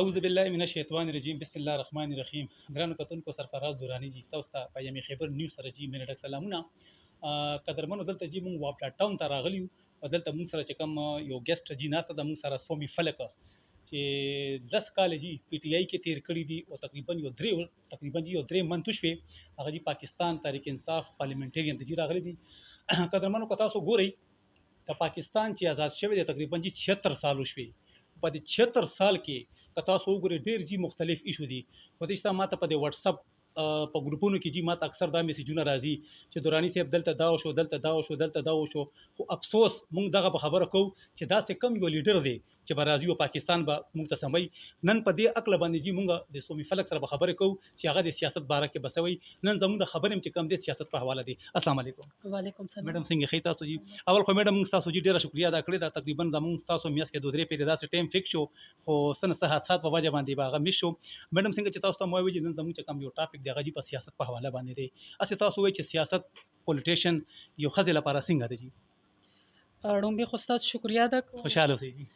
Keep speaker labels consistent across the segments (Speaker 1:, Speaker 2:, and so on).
Speaker 1: اعوذ بالله من الشیطان الرجیم بسم الله الرحمن الرحیم. ګرانو کتونکو سرفراز دورانی جی تاسو ته په یمي خیبر نیوز سره جی مینه ډک سلامونه. قدرمنو دلته جی مونږ واپلا ټاون ته راغلی یو او دلته مونږ سره چې کوم یو ګیسټ جی ناسته د مونږ سره سومي فلک چې 10 کال جی پی ټی آی کې تیر کړی دي او تقریبا یو درې منټ شوي هغه جی پاکستان تحریک انصاف پارلیمنټریان ته جی راغلی دي. قدرمنو که تاسو ګورئ د پاکستان چې آزاد شوی دی تقریبا جی 76 سال وشوي. په دې 76 سال کې که تاسو وګورئ ډېر جی مختلف ایشو دي. په دې ستا ماته په دې واتس اپ په ګروپونو کې جی ماته اکثر دا میسیجونه راځي چې دورانی صاحب دلته دا وشو دلته دا وشو خو افسوس مونږ دغه په خبره کوو چې دا څه کم یو لیډر دی چې به راځي او پاکستان به مونږ ته سموي. نن په دې عقل باندې جی مونږ د سومي فلک سره به خبرې کوو چې هغه د سیاست باره کې بسوي. نن زموږ د خبرې چې کم دی سیاست په حواله دی. السلام علیکم.
Speaker 2: وعلیکم السلام.
Speaker 1: میډم څنګه خې تاسو جی؟ اول خو میډم موږ تاسو جی ډیره شکریا ادا کړې دا تقریبا زموږ تاسو میاس کې 2-3 پیری داسې ټیم فکس شو خو سن سات په وجه باندې باغه مش شو. میډم څنګه چې تاسو ته مو ویل نن زموږ چې کم یو ټاپک دی غجی په سیاست په حواله باندې دی. اسی تاسو وایي چې سیاست پولیټیشن یو خزل لپاره څنګه دی جی؟
Speaker 2: ډومبه خو تاسو شکریا ده
Speaker 1: خوشاله اوسئ جی.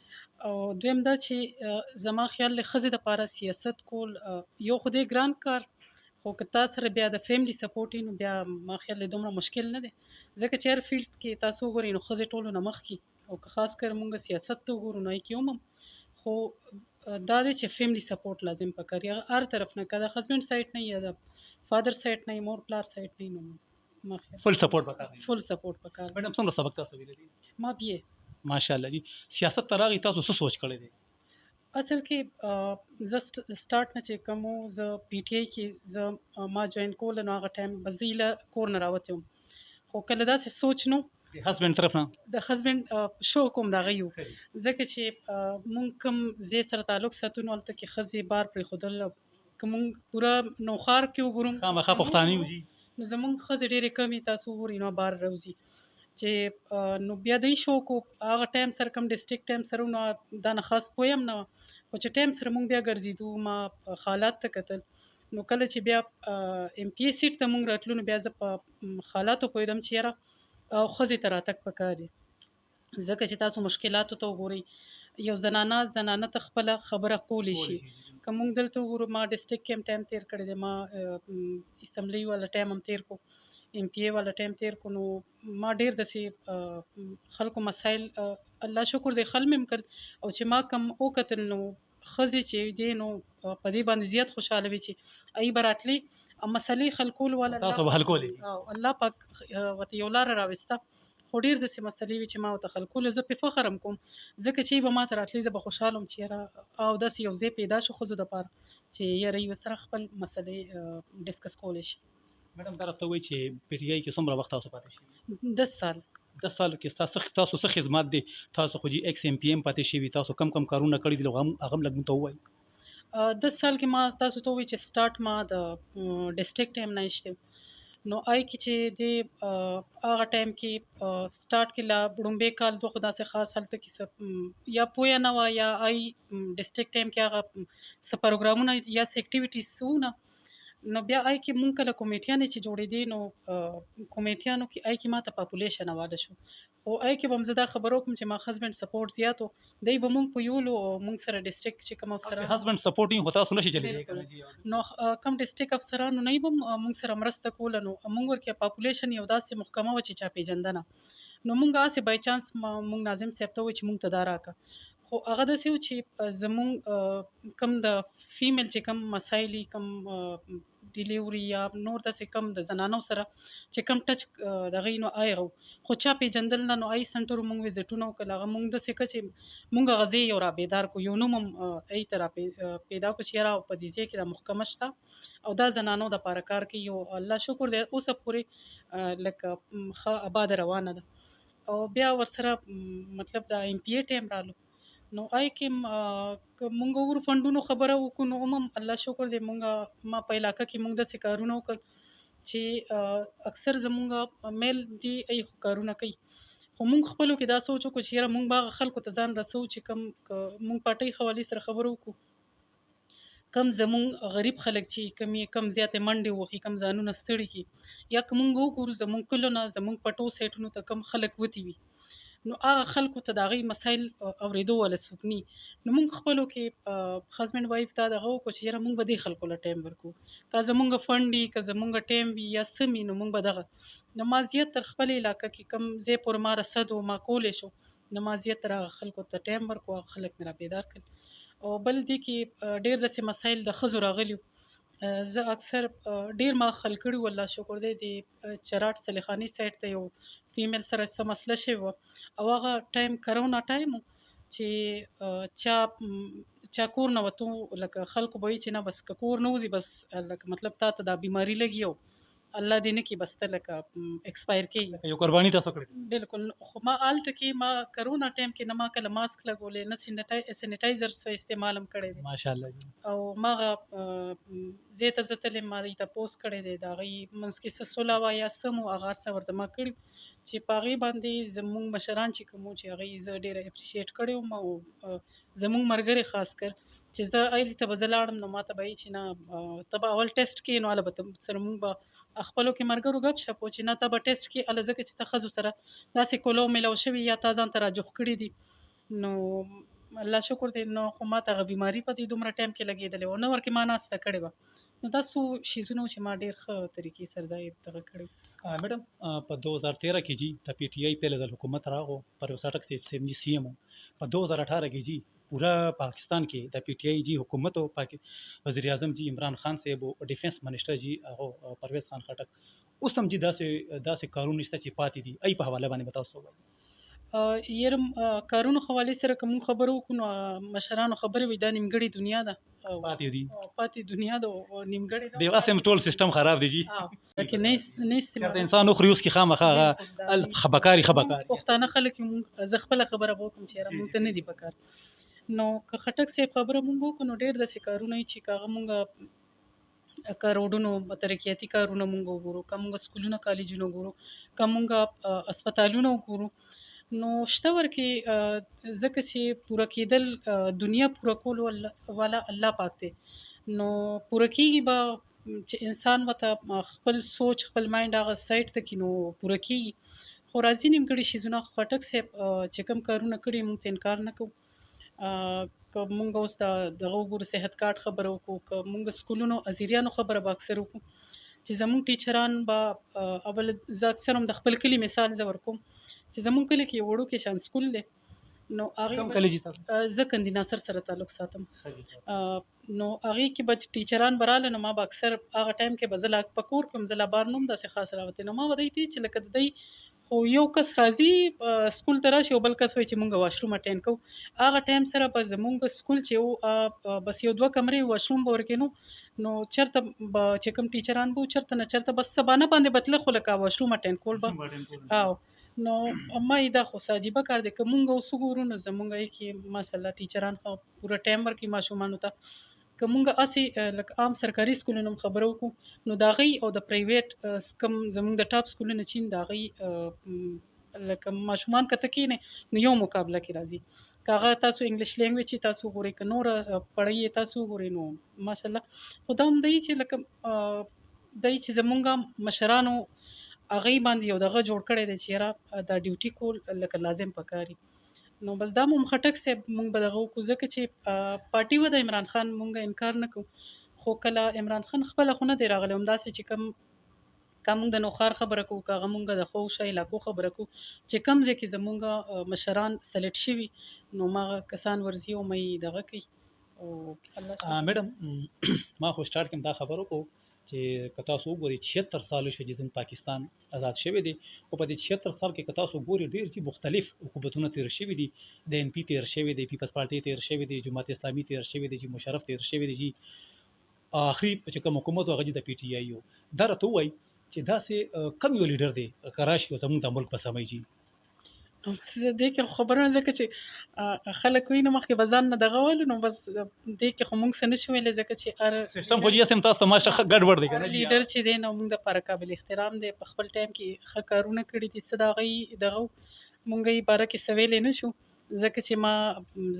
Speaker 2: او دویم دا چې زما خیال له خزې د لپاره سیاست کول یو خدای ګران کار خو که تاسو سره بیا د فیملی سپورټ نو بیا ما خیال له دومره مشکل نه دی ځکه چې هر فیلډ کې تاسو وګورئ نو خزې ټولو نه مخکې او که خاص کر مونږ سیاست ته وګورو نو کې هم خو دا دی چې فیملی سپورټ لازم پکار یا هر طرف نه کده هسبند سایډ نه یا د فادر سایډ نه مور پلار سایډ نه نو ما خیال
Speaker 1: فل سپورټ وکړئ.
Speaker 2: فل سپورټ پکار.
Speaker 1: میډم څنګه سبق تاسو ویل دي؟
Speaker 2: ما بیه
Speaker 1: ماشاءالله جی. سیاست تراغي تاسو څه سوچ کړی دی؟
Speaker 2: اصل کې ز سٹارټ نه چې کوم ز پی ټی آی کې ز ما جوائن کول نو هغه ټایم بزیله کور نه راوته خو کله دا څه سوچ نو
Speaker 1: د هسبند طرف نه
Speaker 2: د هسبند شو کوم دا غيو ځکه چې مونږ کوم زی سره تعلق ساتو نو تل کې خزي بار پر خودل کوم پورا نوخار کې وګورم
Speaker 1: خامخا پښتاني وږي
Speaker 2: نو زمونږ خزي ډېرې کمی تاسو وګورئ نو بار روزي چې نو بیا د شو کو هغه ټایم سره کوم ډیسټریکټ ټایم سره نو دا نه خاص پویم نو او چې ټایم سره مونږ بیا ګرځیدو ما حالات ته کتل نو کله چې بیا ام پی ایس سیټ ته مونږ راتلو نو بیا زه په حالاتو پوهیدم چې یاره ښځې ته راتګ پکار دی ځکه چې تاسو مشکلاتو ته وګورئ یو زنانه ته خپله خبره کولی شي که مونږ دلته وګورو ما ډسټریکټ کې هم ټایم تیر کړی دی ما اسمبلی والا ټایم هم تیر کو ام پی ای والا ټایم تیر کو نو ما ډیر داسې خلکو مسایل الله شکر دی حل مې کړ او چې ما کم وکتل نو ښځې چې دی نو په دې باندې زیات خوشحاله وي چې ای براتلی مسلې خل کول ولا
Speaker 1: تاسو به حل کولې
Speaker 2: او الله پاک وته یو لار راوسته خو ډیر داسې مسلې وي چې ما وته خل کول زه په فخر هم کوم ځکه چې به ما ته راتلی زه به خوشحاله یم چې یاره او داسې یو ځای پیدا شو ښځو دپاره چې یاره یو سره خپل مسلې ډسکس کولی شي.
Speaker 1: میډم دا راته وایي چې پی ټی آی کې څومره وخت تاسو پاتې شوي؟
Speaker 2: 10 سال.
Speaker 1: 10 سال کې تاسو څه خدمات دي؟ تاسو خو جی ایکس ایم پی ایم پاتې شوي تاسو کم کارونه کړي دي هغه هم لږ مونږ ته ووایي.
Speaker 2: 10 سال کې ما تاسو ته وایي چې سٹارټ ما د ډسټریکټ ټایم نه ایشته نو آی کې چې د هغه ټایم کې سٹارټ کې لا بډومبه کال دوه خدا سه خاص حالت کې یا پویا نه وا یا آی ډسټریکټ ټایم کې هغه س پروګرامونه یا س اکټیویټیز سونه نو بیا آی کې مونږ کله کمیټیانې چې جوړې دي نو کمیټیانو کې آی کې ماته پاپولیشن واده شو او آی کې به زه خبرو کوم چې ما هسبند سپورټ زیاتو دی به مونږ په یولو مونږ سره ډسټریکټ چې کوم افسران
Speaker 1: هسبند سپورټینګ هوتا سونه شي چلی
Speaker 2: نو کم ډسټریکټ افسرانو نه به مونږ سره مرسته کول نو مونږ ورکه پاپولیشن یو داسې محکمه و چې چا پیجندنه نو مونږ اسه بای چانس مونږ ناظم صاحب ته و چې مونږ ته داراکه خو هغه داسې و چې زمونږ کم د فیمیل چې کم مسایلی کم ډیلیوري یا نور داسې کم د زنانو سره چې کم ټچ دغه نو آیغو خو چا پیجندل نه نو آی سنټر مونږ وزټونو کله مونږ داسې چې مونږ غزي یو را بیدار کو یو نوم ای تر پیدا کو چې را په دې ځای کې د محکمه شته او دا زنانو د پاره کار کوي یو الله شکر دی اوس پورې لکه آباد روانه ده او بیا ورسره مطلب د ام پی ای ټایم رالو نو آی کې مونږ ور فندونو خبره وکړو نو هم الله شکر دې مونږ ما په علاقه کې مونږ د سکارونو وکړ چې اکثر زمونږ میل دی ای کارونه کوي خو مونږ خپلو کې دا سوچ وکړو چې یاره مونږ باغ خلکو ته ځان رسو چې کم مونږ پټۍ حوالې سره خبرو وکړو کم زمونږ غریب خلک چې کم زیاتې منډې وخی کم ځانونه ستړي کی یا کوم وګورو زمونږ کلونه زمونږ پټو سیټونو ته کم خلک وتی وي نو هغه خلکو ته د هغوی مسایل اورېدو ولا څوک ني. نو موږ خپلو کې هسبینډ وایف دا دغه وکړو چې یاره موږ به دې خلکو له ټایم ورکوو، که زمونږ فنډ وي که زمونږ ټایم وي یا څه وي، نو موږ به دغه نو ما زیاتر خپل علاقه کې کوم ځای پورې ما رسد و ما کولی شو، نو ما زیاتر هغه خلکو ته ټایم ورکړو، هغه خلک مې را بیدار کړل. او بل دې کې ډېر داسې مسایل د ښځو راغلي وو. زه اکثر ډېر ما حل کړي وو، الله شکر دی. د چراټ سلیخاني سایډ ته یو فیمیل سره څه مسله شوې وه، او هغه ټایم کرونا ټایم و چې چا کور نه وتو، لکه خلکو به وي چې نه بس که کور نه وځي بس لکه مطلب تا ته دا بیماري لګي او الله دې نه کړي بس ته لکه ایکسپایر کېږي.
Speaker 1: یو قرباني تاسو کړې.
Speaker 2: بالکل. خو ما هلته کې ما کرونا ټایم کې نه ما کله ماسک لګولې نه سینیټایزر څه استعمال هم کړی دی،
Speaker 1: ماشاءالله جی.
Speaker 2: او ما ځای ته زه تللې، ما دوی تپوس کړی دی د هغوی منځ کې څه صلح وه یا څه مو، هغه هر څه ورته ما کړي چې په هغې باندې زمونږ مشران چې کوم وو چې هغوی زه ډېره اپریشیټ کړی وم، او زمونږ ملګري خاص کر چې زه ایلې ته به زه لاړم نو ما ته به وایي چې نه ته به اول ټیسټ کې، نو هله به ته سره مونږ به خپلو کې ملګرو ګپ شپ و چې نه ته به ټیسټ کې هله، ځکه چې ته ښځو سره داسې کولو میلاو شوي یا تا ځان ته راجوخ کړي دي. نو الله شکر دی، نو خو ما ته هغه بیماري په دې دومره ټایم کې لګېدلې وه، نه ورکې ما ناسته کړې وه. نو دا څو شیزونه وو چې ما ډېر ښه طریقې سره دا یې دغه کړی.
Speaker 1: میډم په 2013 کې جی د پی ټی آئی پہले ځل حکومت راغو پر وساټک سے جی سی ایم په 2018 کې جی پورا پاکستان کې د پی ټی آئی جی حکومت او وزیر اعظم جی عمران خان صاحب او ډیفنس منسٹر جی هغه پرویز خان خټک اوس هم جی داسې کارونه نشته چې پاتې دي، ای په حواله باندې بتاو سو.
Speaker 2: یرم کارونو حوالې سره که مونږ خبرو وکړو نو مشرانو خبرې وي دا نیمګړې دنیا ده، پاتې دنیا ده او نیمګړې ده.
Speaker 1: دیواسه هم ټول سیستم خراب دی جی،
Speaker 2: لکه نه استعمال
Speaker 1: د انسان خو یوس کې خامخا هغه خبکاری
Speaker 2: پښتانه خلک مونږ زه خپله خبره به وکړم چې یاره مونږ ته نه دي پکار. نو که خټک صاحب خبره مونږ وکړو نو ډېر داسې کارونه وي چې که هغه مونږ که روډونو ترقیاتي کارونه مونږ وګورو، که مونږ سکولونه کالجونه وګورو، که مونږ اسپتالونه وګورو، نو شته ورکې ځکه چې پوره کېدل دنیا پوره کول والا الله پاک دی، نو پوره کېږي به چې انسان ورته خپل سوچ خپل مایند هغه سایډ ته کړي نو پوره کېږي. خو راځي نیمګړي شیزونه. خټک صاحب چې کوم کارونه کړي مونږ ته انکار نه کوو. که مونږ اوس دغه وګورو صحت کارت خبره وکړو، که مونږ سکولونو ازیریانو خبره به اکثر وکړو چې زمونږ ټیچران به اول زه اکثر هم د خپل کلي مثال زه ورکوم چې زمونږ کلي کې یو وړوکی شان سکول دی، نو هغې زه کندي ناصر سره تعلق ساتم، نو هغې کې به ټیچران به راله نو ما به اکثر هغه ټایم کې به زه لا په کور کې هم زه لا بار نه وم داسې خاص راوتې، نو ما به دوی ته چې لکه د دوی خو یو کس راځي سکول ته راشي او بل کس وایي چې مونږ واشروم اټینډ کوو، هغه ټایم سره به زمونږ سکول چې و بس یو دوه کمرې واشروم به ورکې نو چېرته به چې کوم ټیچران به چېرته نه چېرته بس سبانه باندې به تله خو لکه واشروم اټینډ کول به او نو ما یې دا خو څه عجیبه کار دی. که مونږ اوس وګورو نو زمونږ یې کې ماشاءالله ټیچران خو پوره ټایم ورکوي ماشومانو ته. که مونږ هسې لکه عام سرکاري سکولونو هم خبره وکړو نو د هغوی او د پرایویټ کوم زمونږ د ټاپ سکولونه چې د هغوی لکه ماشومان که ته کښېنې نو یو مقابله کې راځي، که هغه تاسو انګلیش لینګویج چې تاسو وګورئ که نوره پړۍ یې تاسو وګورئ نو ماشاءالله. خو دا هم دی چې لکه دی چې زمونږ مشرانو هغوی باندې یو دغه جوړ کړی دی چې یاره دا ډیوټي کول لکه لازم پکار وي. نو بس دا مو خټک صاحب مونږ به دغه وکړو ځکه چې پارټي وه د عمران خان مونږ انکار نه کوو، خو کله عمران خان خپله خو نه دی راغلی، همداسې چې که مونږ د نوښار خبره کوو، که هغه مونږ د خوشه علاقو خبره کوو چې کوم ځای کې زمونږ مشران سلیکټ شوي نو هماغه کسان ورځي او مې دغه کوي او الله.
Speaker 1: میډم ما خو سټارټ کې دا خبر وکړو چې که تاسو وګورئ 76 سال شو چې زموږ پاکستان آزاد شوی دی او په دې 76 سال کې که تاسو وګورئ ډېر چې مختلف حکومتونه تېر شوي دي، د ان پی تېر شوی دی، پیپلز پارټي تېر شوی دی، جماعت اسلامي تېر شوی دی، چې مشرف تېر شوی دی، چې آخري چې کوم حکومت هغه د پی ټی آی یو دا راته ووایي چې داسې کم یو لیډر دی که راشي او زموږ د ملک په سموي جي.
Speaker 2: زه دې کې خبرونه ځکه چې خلک وي نو مخکې به ځان نه دغه ولو نو بس دې کې خو مونږ څه نه شو ویلی ځکه چې هر
Speaker 1: سیستم خو جي اسم تاسو ته ماشه ګډوډ دی که نه
Speaker 2: لیډر چې دی نو مونږ دپاره قابل احترام دی، په خپل ټایم کې ښه کارونه کړي دي، څه د هغوی دغه مونږ یې باره کې څه ویلی نه شو ځکه چې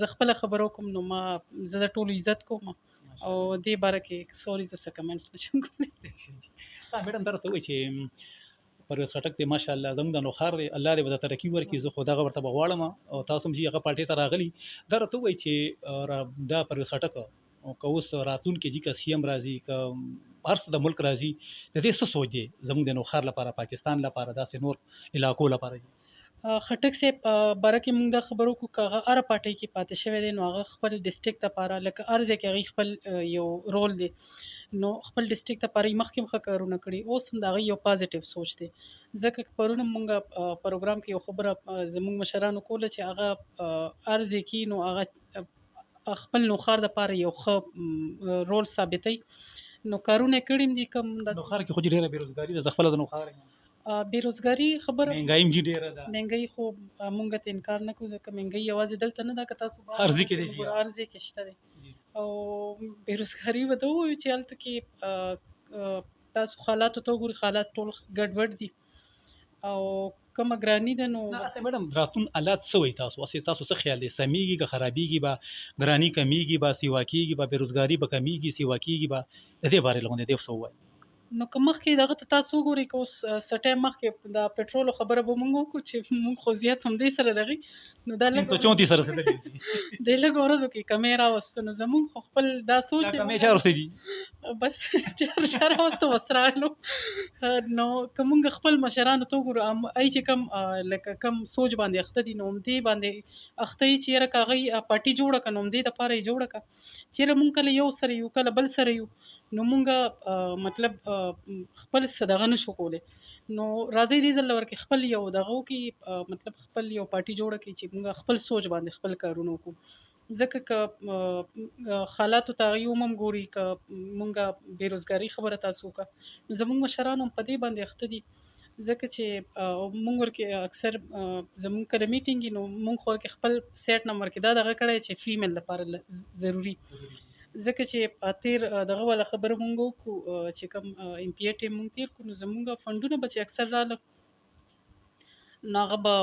Speaker 2: زه خپله خبره وکړم نو زه د ټولو عزت کوم او دې باره کې سوري زه څه کمنټس نشم کولی.
Speaker 1: میډم دا راته ووایي چې پرویز خټک دی ماشاءالله زموږ د نوخار دی الله دې به ترقي ورکړي زه خو دغه ورته بغواړم او تاسو هم چې هغه پارټي ته راغلي دا راته وایي چې دا پرویز خټک او که اوس راتلونکي چې که سی ام راځي که هر څه د ملک راځي د دې څه سوچ دی زموږ د نوخار لپاره پاکستان لپاره داسې نور علاقو لپاره
Speaker 2: خټک صاحب باره کې موږ دا خبرو کو که هغه هره پارټۍ کې پاتې شوی دی نو هغه خپل ډسټرکټ لپاره لکه هر ځای کې هغې خپل یو رول دی نو خپل ډسټرکټ لپاره یې مخکې هم ښه کارونه کړي اوس هم د هغې یو پازیټیو سوچ دی ځکه که پرون موږ پروګرام کې یو خبره زموږ مشرانو کوله چې هغه هر ځای کې نو هغه خپل نوخار دپاره یو ښه رول ثابتوي نو کارونه یې کړي هم دي کوم
Speaker 1: نوخار کې خو ډېره بېروزګاري ده زه خپله د نوخار یم
Speaker 2: بېروزګاري خبره
Speaker 1: مهنګایي هم ډېره ده
Speaker 2: مهنګایي خو موږ ته انکار نه کوو ځکه مهنګایي یوازې دلته نه ده که تاسو
Speaker 1: هر ځای کې دی
Speaker 2: هر ځای کې شته دی او بېروزګاري به ته ووایو چې هلته کې تاسو حالاتو ته وګورئ حالات ټول ګډوډ دي او کومه ګراني ده نو
Speaker 1: میډم راتلون حالات څه وایي تاسو تاسو څه خیال دی سمیږي که خرابېږي به ګراني کمیږي به سیوا کېږي به بېروزګاري به کمیږي سیوا کېږي به د دې بارې لغونې دې څه ووایي
Speaker 2: نو که مخکې دغه ته تاسو وګورئ که اوس څه ټایم مخکې د پټرولو خبره به موږ وکړو چې موږ خو زیات همدې سره دغې نو دا لږ
Speaker 1: 334 سره څه
Speaker 2: د لږو ورځو کې کمې راوستو نو زموږ خو خپل دا سوچ دی
Speaker 1: کمې چا راوستې دي
Speaker 2: بس چا راوستو بس راغلو نو که موږ خپل مشرانو ته وګورو ای چې کم لکه کم سوچ باندې اخته دي نو همدې باندې اخته یي چې یاره که هغوی پارټي جوړه کړه نو همدې دپاره یې جوړه کړه چېرې موږ کله یو سره یو کله بل سره یو نو مونږ مطلب خپل څه دغه نشو کولی نو راځئ دې ځل ورکې خپل یو دغه وکړي مطلب خپل یو پارټي جوړه کړي چې مونږ خپل سوچ باندې خپل کارونه وکړو ځکه که حالاتو ته هغوی هم ګوري که مونږ بېروزګاري خبره تاسو وکړه نو زموږ مشران هم په دې باندې اخته دي ځکه چې مونږ ورکې اکثر زموږ کله میټینګ وي نو مونږ خو ورکې خپل سیټ نمبر کې دا دغه کړی چې فیمیل لپاره ضروري ځکه چې تیر دغه والا خبره مونږ وکړو چې کوم ام پی ای ټیم مونږ تیر کړو نو زمونږ فنډونه به چې اکثر راله نو هغه به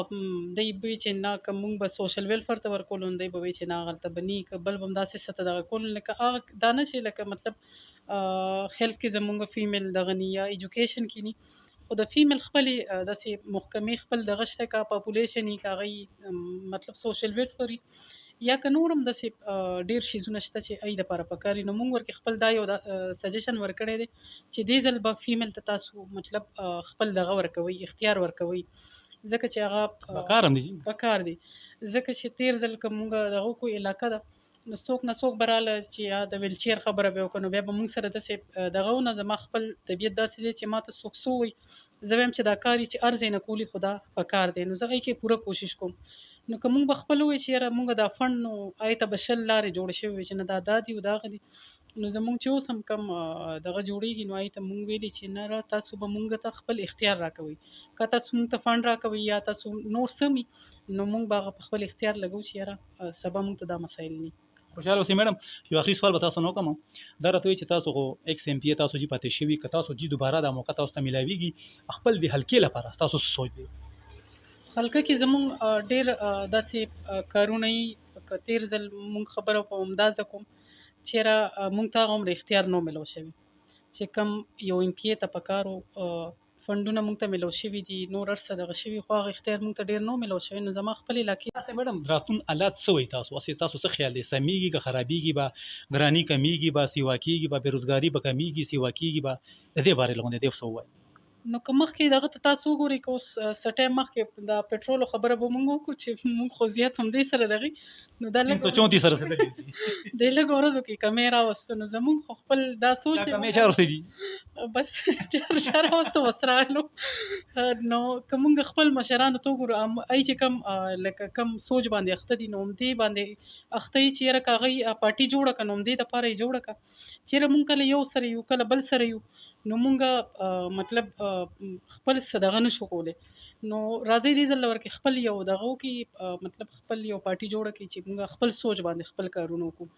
Speaker 2: دی به وي چې نه که مونږ به سوشل ویلفیر ته ورکولو نو دی به وایي چې نه هغلته به نه که بل به هم داسې څه ته دغه کولو لکه هغه دا نه چې لکه مطلب هیلث کې زمونږ فیمیل دغه ني یا ایجوکیشن کې ني خو د فیمیل خپلې داسې محکمې خپل دغه شته که پاپولیشن یي که هغوی مطلب سوشل ویلفیر یا که نور هم داسې ډېر شیزونه شته چې هغوی دپاره پکار وي نو مونږ ورکې خپل دا یو سجیشن ورکړی دی چې دې ځل به فیمیل ته تاسو مطلب خپل دغه ورکوئ اختیار ورکوئ ځکه چې هغه
Speaker 1: پکار هم دي
Speaker 2: پکار دی ځکه چې تیر ځل که مونږ دغه وکړو علاقه ده نو څوک نه څوک به راله چې یا د ویلچیر خبره به وکړو نو بیا به مونږ سره داسې دغه ونه زما خپل طبیعت داسې دی چې ما ته څوک څه ووایي زه به یم چې دا کار یې چې هر ځای نه کولي خو دا پکار دی نو زه هغې کې پوره کوشش کوم نو که مونږ به خپل ووایو چې یاره مونږ دا فنډ نو هغې ته به 10 لارې جوړې شوې وي چې نه دا دي او دا هغه دي نو زمونږ چې اوس هم کم دغه جوړېږي نو هغې ته مونږ ویلي چې نه را تاسو به مونږ ته خپل اختیار راکوئ که تاسو مونږ ته فنډ راکوئ یا تاسو نور څه وي نو مونږ به هغه په خپل اختیار لګو چې یاره سبا مونږ ته دا مسایل نه
Speaker 1: خوشحاله اوسئ میډم یو اخري سوال به تاسو نه وکړم دا راته وایي چې تاسو خو ایکس ایم پی تاسو چې پاتې شوي که تاسو چې دوباره دا موقع تاسو ته میلاویږي خپل د حلقې لپاره تاسو څه سوچ دی
Speaker 2: حلقه کې زمونږ ډېر داسې کارونه یي که تیر ځل مونږ خبره په همدازه کوم چېرې مونږ ته هغه عمر اختیار نه میلاو شوي چې کوم یو ام پی ای ته پکار و فنډونه مونږ ته میلاو شوي دي نور هر څه دغه شوي خو هغه اختیار مونږ ته ډېر نه میلاو شوی نو زما خپل علاقې
Speaker 1: تاسو میډم راتلون حالات څه وایي تاسو څه خیال دی سمیږي که خرابېږي به ګراني کمیږي به سیوا کېږي به بېروزګاري به کمیږي سیوا کېږي به د دې بارې لغونې دې څه ووایي
Speaker 2: نو که مخکې دغه ته تاسو وګورئ که اوس څه ټایم مخکې د پټرولو خبره به مونږ وکړو چې مونږ خو زیات همدې سره دغې نو دا
Speaker 1: 334 سره څه
Speaker 2: د لږو ورځو کې کمې راوستو نو زمونږ خو خپل دا سوچ دی
Speaker 1: کمې چا راوستې دي
Speaker 2: بس چا راوستو بس راغلو نو که مونږ خپل مشرانو ته وګورو هغوی چې کم لکه کم سوچ باندې اخته دي نو همدې باندې اخته یي چې یاره که هغوی پارټي جوړه کړه نو همدې دپاره یې جوړه کړه چېرې مونږ کله یو سره یو کله بل سره یو نو مونږ مطلب خپل څه دغه نشو کولی نو راځئ دې ځل ورکې خپل یو دغه وکړي مطلب خپل یو پارټي جوړه کړي چې مونږ خپل سوچ باندې خپل کارونه وکړو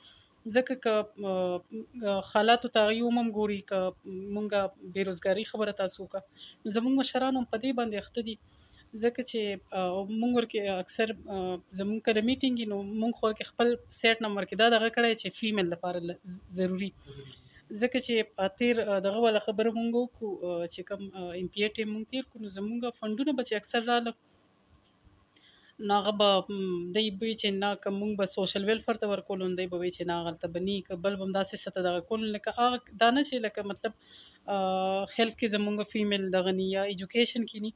Speaker 2: ځکه که حالاتو ته هغوی هم ګوري که مونږ بېروزګاري خبره تاسو وکړه نو زموږ مشران هم په دې باندې اخته دي ځکه چې مونږ ورکې اکثر زمونږ کله میټینګ وي نو مونږ خو ورکې خپل سیټ نمبر کې دا دغه کړی چې فیمیل لپاره ضروري ځکه چې تېر دغه والا خبره مونږ وکړو چې کوم MPA ټیم مونږ تېر کړو، نو زمونږ فنډونه به چې اکثر راله، نو هغه به دی به وي چې نه که مونږ به سوشل ویلفیر ته ورکولو، نو دی به وي چې نه هغلته به نه وي، که بل به هم داسې څه ته دغه کولو، لکه هغه دا نه چې لکه مطلب هیلث کې زمونږ فیمیل دغه نه یا ایجوکیشن کې نه،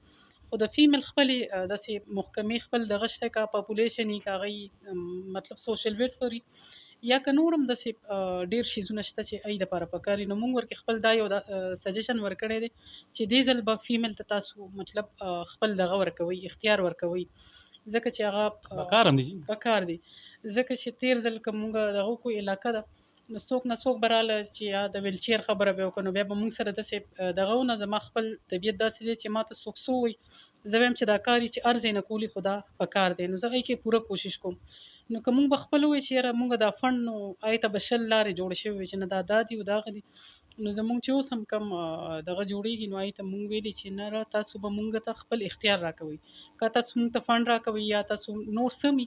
Speaker 2: خو د فیمیل خپلې داسې محکمې خپل دغه شته که پاپولیشن وي که هغه مطلب سوشل ویلفیر وي یا که نور هم داسې ډېر شیزونه شته چې هغې دپاره پکار وي، نو مونږ ورکې خپل دا یو سجیشن ورکړی دی چې دې ځل به فیمیل ته تاسو مطلب خپل دغه ورکوئ، اختیار ورکوئ، ځکه چې هغه
Speaker 1: پکار هم دي
Speaker 2: پکار دی، ځکه چې تېر ځل که مونږ دغه وکړو علاقه ده، نو څوک نه څوک به راله چې یا د ویلچیر خبره به یې وکړه، نو بیا به مونږ سره داسې دغه ونه، زما خپل طبیعت داسې دی چې ما ته څوک څه ووایي، زه به یم چې دا کار چې هر ځای نه کولي، خو دا پکار دی، نو زه هغې کې پوره کوشش کوم. نو که مونږ به خپل ووایو چې یاره مونږ دا فنډ، نو هغې ته به 100 لارې جوړې شوې وي چې نه دا دي او دا هغه دي، نو زمونږ چې اوس هم کم دغه جوړېږي، نو هغې ته مونږ ویلي چې نه را تاسو به مونږ ته خپل اختیار راکوئ، که تاسو مونږ ته فنډ راکوئ یا تاسو نور څه وي،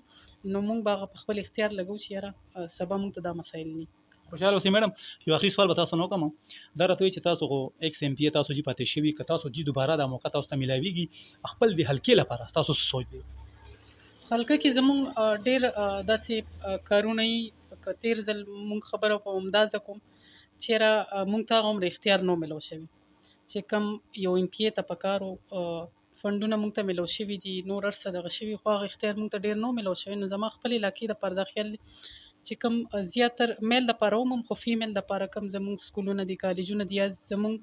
Speaker 2: نو مونږ به هغه په خپل اختیار لګو چې یاره سبا مونږ ته دا مسایل نه.
Speaker 1: خوشحاله اوسئ میډم. یو آخري سوال به تاسو نه وکړم، دا راته وایي چې تاسو خو ایکس MPA تاسو جی پاتې شوي، که تاسو جی دوباره دا موقع تاسو ته میلاویږي خپل د حلقې لپاره تاسو څه سوچ دی؟
Speaker 2: حلقه کې زمونږ ډېر داسې کارونه وي، که تېر ځل مونږ خبره په همدازه کوم چې یاره مونږ ته هغه عمر اختیار نه میلاو شوی، چې کوم یو MPA ته پکار و فنډونه مونږ ته میلاو شوي دي، نور هر څه دغه شوي، خو هغه اختیار مونږ ته ډېر نه میلاو شوی، نو زما خپل علاقې دپاره دا خیال دی چې کوم زیاتر میل دپاره هم خو فیمیل دپاره کوم زمونږ سکولونه دي، کالجونه دي، یا زمونږ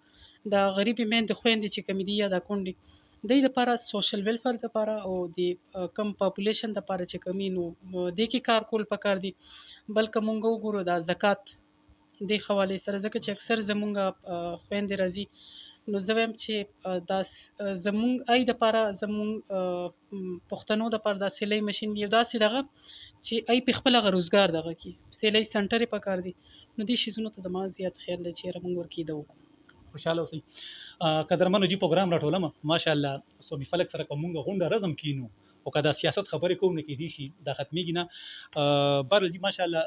Speaker 2: د غریبې میندې خویندې چې کومې دي یا دا کونډې، دوی دپاره سوشل ویلفیر دپاره او د کم پاپولیشن دپاره چې کومې، نو دې کې کار کول پکار دي. بلکې مونږ وګورو دا زکات دې حوالې سره، ځکه چې اکثر زمونږ خویندې راځي، نو زه وایم چې دا زمونږ هغې دپاره زمونږ پښتنو دپاره دا سلۍ مشین یو داسې دغه چې هغې پې خپل هغه روزګار دغه کړي، سلۍ سنټر یې پکار دي، نو دې شیزونو ته زما زیات خیال دی چې یاره مونږ ورکې ده وکړو.
Speaker 1: خوشحاله اوسئ. قدرمنو جی پروګرام راټولم ماشاءالله سومي فلک سره کوم غونډه رزم کینو او که دا سیاست خبرې کوو نه کېدای شي دا ختمېږي نه. بهرحال جی ماشاءالله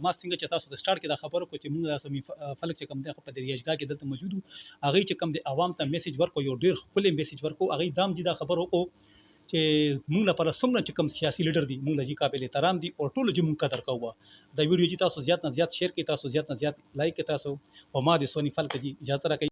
Speaker 1: ما څنګه چې تاسو د سټارټ کې دا خبره وکړو چې موږ د سومي فلک چې کوم دی په دریاجګاه کې دلته موجود وو، هغې چې کوم دی عوام ته میسج ورکړو، یو ډېر ښکلی میسج ورکړو، هغې دا هم جي دا خبره وکړو چې موږ لپاره څومره چې کوم سیاسي لیډر دي موږ له جي قابل احترام دي او ټولو جي موږ قدر کوو. دا ویډیو جي تاسو زیات نه زیات شیر کړئ، تاسو زیات نه زیات لایک کړئ، تاسو او ما د سوني فلک جي اجازه راکړئ.